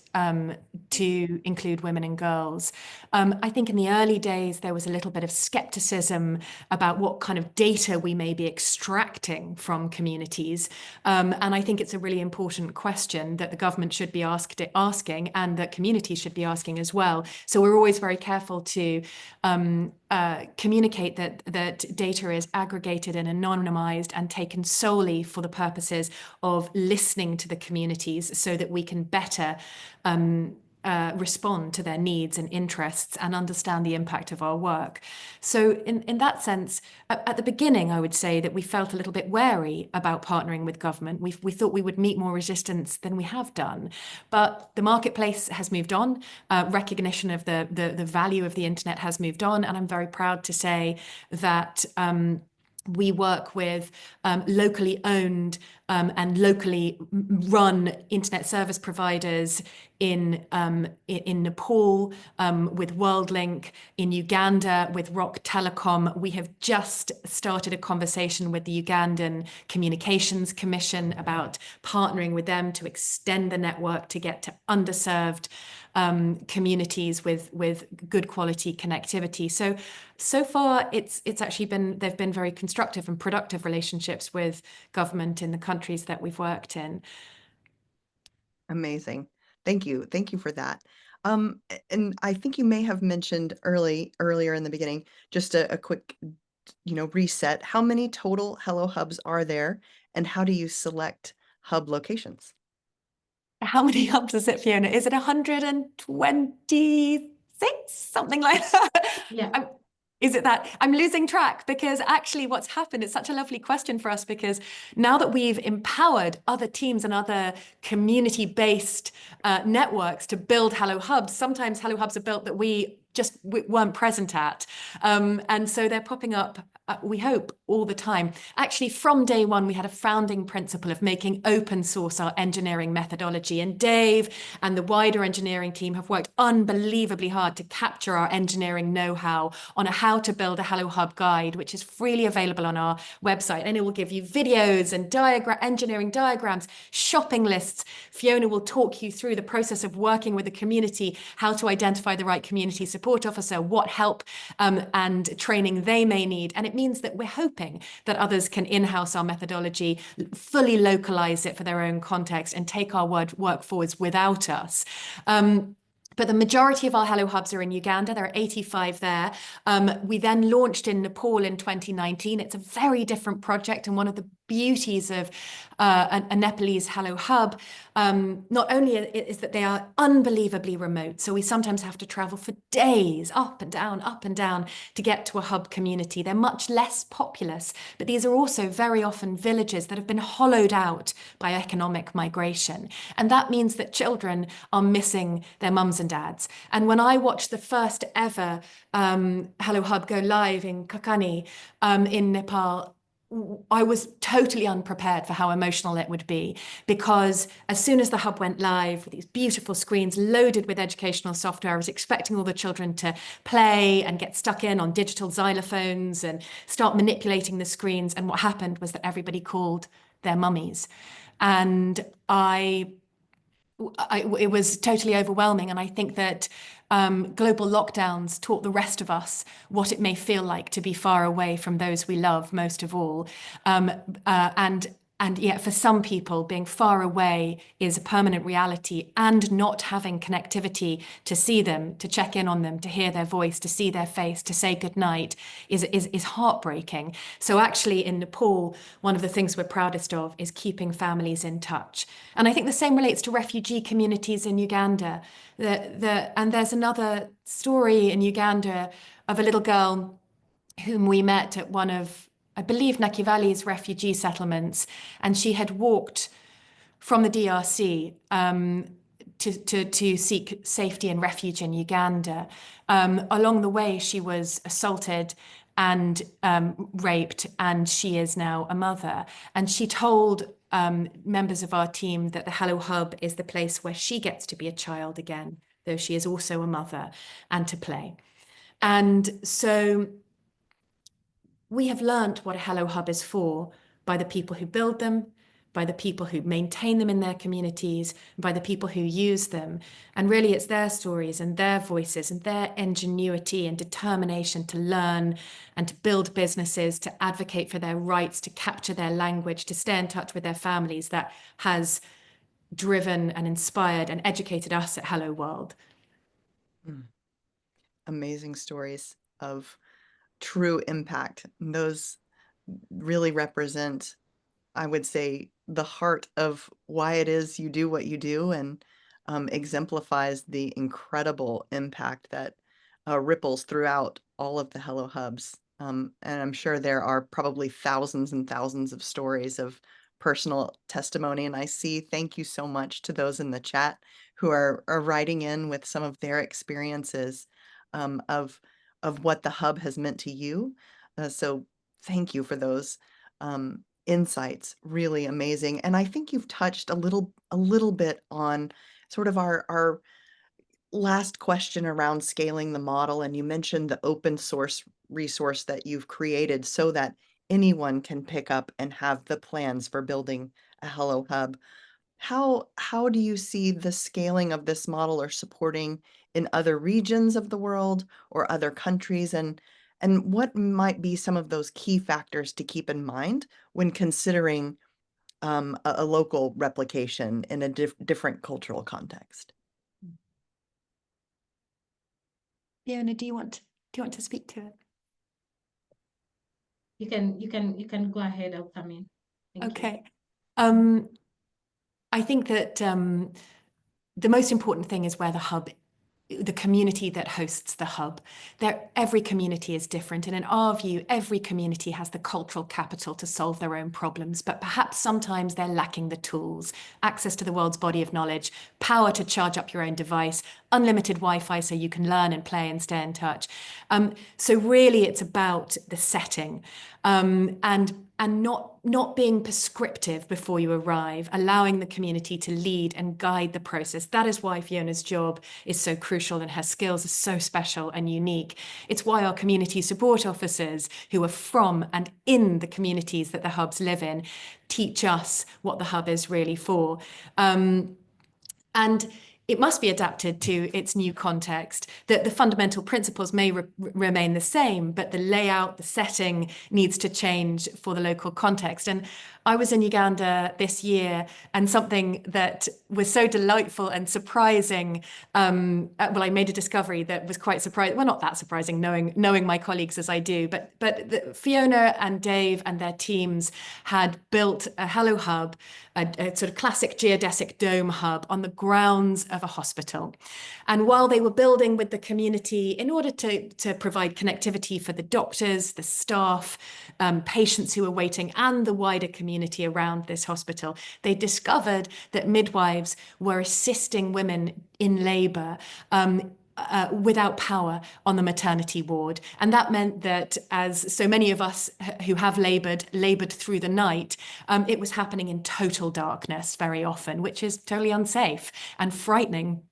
to include women and girls. I think in the early days there was a little bit of skepticism about what kind of data we may be extracting from communities, and I think it's a really important question that the government should be asking, and that communities should be asking as well. So we're always very careful to communicate that data is aggregated and anonymized and taken solely for the purposes of listening to the communities so that we can better respond to their needs and interests and understand the impact of our work. So in that sense, at the beginning, I would say that we felt a little bit wary about partnering with government. We thought we would meet more resistance than we have done. But the marketplace has moved on. Recognition of the value of the internet has moved on. And I'm very proud to say that we work with locally owned and locally run internet service providers in Nepal with WorldLink, in Uganda with Rock Telecom. We have just started a conversation with the Ugandan Communications Commission about partnering with them to extend the network to get to underserved communities with good quality connectivity. So far, it's actually they've been very constructive and productive relationships with government in the countries that we've worked in. Amazing. Thank you. Thank you for that. And I think you may have mentioned earlier in the beginning, just a quick, reset. How many total Hello Hubs are there, and how do you select hub locations? How many hubs is it, Fiona? Is it 126? Something like that? Yeah. Is it that? I'm losing track, because actually what's happened, it's such a lovely question for us, because now that we've empowered other teams and other community-based networks to build Hello Hubs, sometimes Hello Hubs are built that we weren't present at. And so they're popping up, we hope, all the time. Actually, from day one, we had a founding principle of making open source our engineering methodology. And Dave and the wider engineering team have worked unbelievably hard to capture our engineering know-how on how to build a Hello Hub guide, which is freely available on our website. And it will give you videos and engineering diagrams, shopping lists. Fiona will talk you through the process of working with the community, how to identify the right community support officer, what help and training they may need. And it means that we're hoping that others can in-house our methodology, fully localize it for their own context, and take our work forwards without us. But the majority of our Hello Hubs are in Uganda. There are 85 there. We then launched in Nepal in 2019. It's a very different project, and one of the beauties of a Nepalese Hello Hub, not only is that they are unbelievably remote, so we sometimes have to travel for days up and down to get to a hub community. They're much less populous, but these are also very often villages that have been hollowed out by economic migration. And that means that children are missing their mums and dads. And when I watched the first ever Hello Hub go live in Kakani in Nepal, I was totally unprepared for how emotional it would be, because as soon as the hub went live with these beautiful screens loaded with educational software, I was expecting all the children to play and get stuck in on digital xylophones and start manipulating the screens. And what happened was that everybody called their mummies. And it was totally overwhelming. And I think that global lockdowns taught the rest of us what it may feel like to be far away from those we love most of all. And yet for some people, being far away is a permanent reality, and not having connectivity to see them, to check in on them, to hear their voice, to see their face, to say goodnight is heartbreaking. So actually in Nepal, one of the things we're proudest of is keeping families in touch. And I think the same relates to refugee communities in Uganda. And there's another story in Uganda of a little girl whom we met at one of, I believe, Nakivali's refugee settlements, and she had walked from the DRC to seek safety and refuge in Uganda. Along the way, she was assaulted and raped, and she is now a mother. And she told members of our team that the Hello Hub is the place where she gets to be a child again, though she is also a mother, and to play. And so we have learnt what a Hello Hub is for by the people who build them, by the people who maintain them in their communities, by the people who use them. And really it's their stories and their voices and their ingenuity and determination to learn and to build businesses, to advocate for their rights, to capture their language, to stay in touch with their families that has driven and inspired and educated us at Hello World. Amazing stories of true impact. Those really represent, I would say, the heart of why it is you do what you do, and exemplifies the incredible impact that ripples throughout all of the Hello Hubs. And I'm sure there are probably thousands and thousands of stories of personal testimony. And I see, thank you so much to those in the chat who are writing in with some of their experiences of what the hub has meant to you. So thank you for those insights. Really amazing. And I think you've touched a little bit on sort of our last question around scaling the model. And you mentioned the open source resource that you've created so that anyone can pick up and have the plans for building a Hello Hub. How do you see the scaling of this model or supporting in other regions of the world or other countries? And what might be some of those key factors to keep in mind when considering a local replication in a different cultural context? Fiona, do you want to speak to it? You can go ahead. I'll come in. Thank Okay. you. I think that the most important thing is where the community that hosts the hub. Every community is different, and in our view, every community has the cultural capital to solve their own problems, but perhaps sometimes they're lacking the tools, access to the world's body of knowledge, power to charge up your own device, unlimited Wi-Fi so you can learn and play and stay in touch. So really it's about the setting, and not being prescriptive before you arrive, allowing the community to lead and guide the process. That is why Fiona's job is so crucial and her skills are so special and unique. It's why our community support officers who are from and in the communities that the hubs live in teach us what the hub is really for. And it must be adapted to its new context, that the fundamental principles may remain the same, but the layout, the setting needs to change for the local context. And I was in Uganda this year, and something that was so delightful and surprising, well, I made a discovery that was quite surprising. Well, not that surprising, knowing my colleagues as I do, but Fiona and Dave and their teams had built a Hello Hub, a sort of classic geodesic dome hub on the grounds of a hospital. And while they were building with the community in order to provide connectivity for the doctors, the staff, patients who were waiting, and the wider community around this hospital, they discovered that midwives were assisting women in labor without power on the maternity ward. And that meant that, as so many of us who have labored through the night, it was happening in total darkness very often, which is totally unsafe and frightening.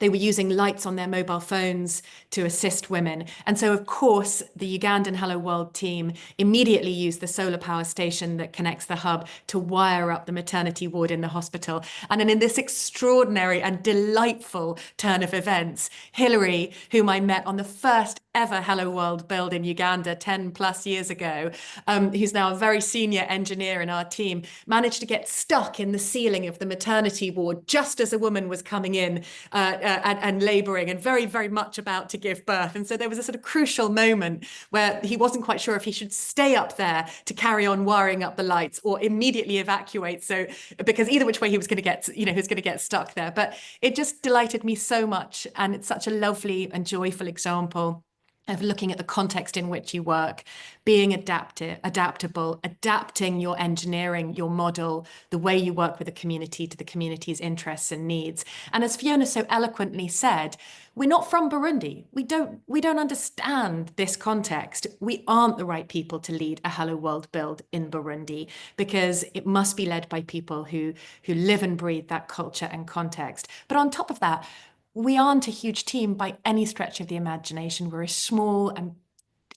They were using lights on their mobile phones to assist women. And so, of course, the Ugandan Hello World team immediately used the solar power station that connects the hub to wire up the maternity ward in the hospital. And then in this extraordinary and delightful turn of events, Hillary, whom I met on the first ever Hello World build in Uganda 10 plus years ago, who's now a very senior engineer in our team, managed to get stuck in the ceiling of the maternity ward just as a woman was coming in and laboring and very, very much about to give birth. And so there was a sort of crucial moment where he wasn't quite sure if he should stay up there to carry on wiring up the lights or immediately evacuate. So, because either which way he was going to get, he was going to get stuck there. But it just delighted me so much. And it's such a lovely and joyful example of looking at the context in which you work, being adaptable, adapting your engineering, your model, the way you work with the community to the community's interests and needs. And as Fiona so eloquently said, we're not from Burundi. We don't understand this context. We aren't the right people to lead a Hello World build in Burundi, because it must be led by people who live and breathe that culture and context. But on top of that, we aren't a huge team by any stretch of the imagination. We're a small and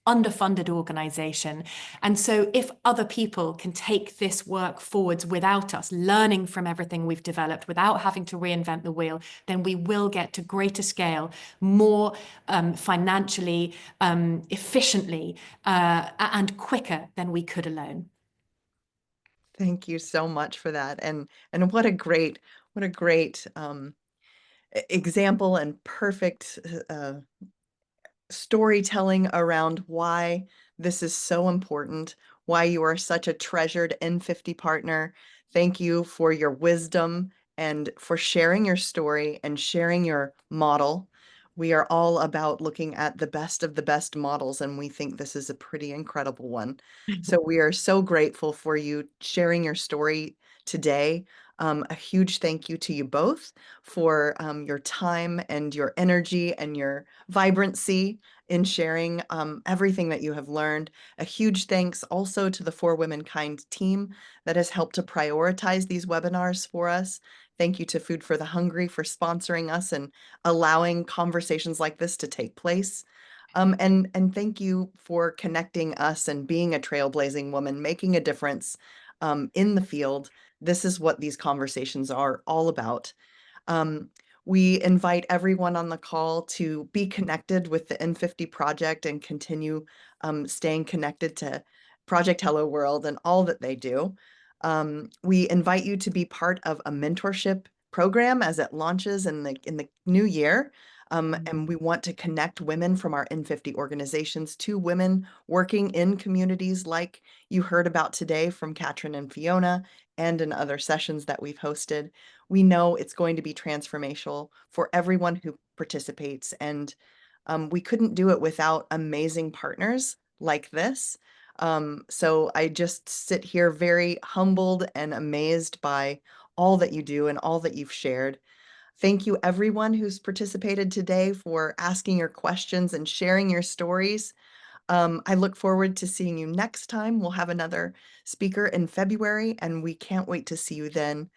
underfunded organization. And so if other people can take this work forwards without us, learning from everything we've developed without having to reinvent the wheel, then we will get to greater scale, more financially, efficiently, and quicker than we could alone. Thank you so much for that. And what a great example and perfect storytelling around why this is so important, why you are such a treasured N50 partner. Thank you for your wisdom and for sharing your story and sharing your model. We are all about looking at the best of the best models, and we think this is a pretty incredible one. So we are so grateful for you sharing your story today. A huge thank you to you both for your time and your energy and your vibrancy in sharing everything that you have learned. A huge thanks also to the For WomenKind team that has helped to prioritize these webinars for us. Thank you to Food for the Hungry for sponsoring us and allowing conversations like this to take place. And thank you for connecting us and being a trailblazing woman, making a difference in the field. This is what these conversations are all about. We invite everyone on the call to be connected with the N50 project and continue staying connected to Project Hello World and all that they do. We invite you to be part of a mentorship program as it launches in the new year. And we want to connect women from our N50 organizations to women working in communities like you heard about today from Katrin and Fiona, and in other sessions that we've hosted. We know it's going to be transformational for everyone who participates, and we couldn't do it without amazing partners like this. So I just sit here very humbled and amazed by all that you do and all that you've shared. Thank you, everyone who's participated today, for asking your questions and sharing your stories. I look forward to seeing you next time. We'll have another speaker in February, and we can't wait to see you then.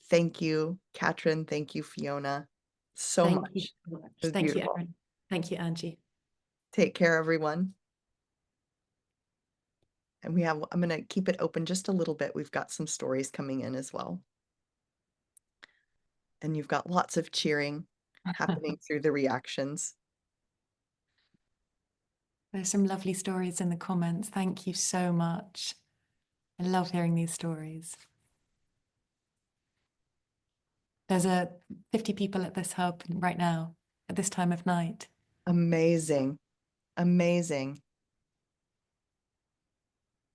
Thank you, Katrin. Thank you, Fiona, so Thank you much. so much. It was Thank you, beautiful. Erin. Thank you, Angie. Take care, everyone. And I'm going to keep it open just a little bit. We've got some stories coming in as well. And you've got lots of cheering happening through the reactions. There's some lovely stories in the comments. Thank you so much. I love hearing these stories. There's 50 people at this hub right now, at this time of night. Amazing. Amazing.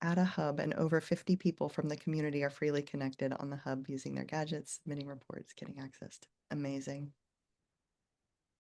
At a hub, and over 50 people from the community are freely connected on the hub using their gadgets, submitting reports, getting access. Amazing.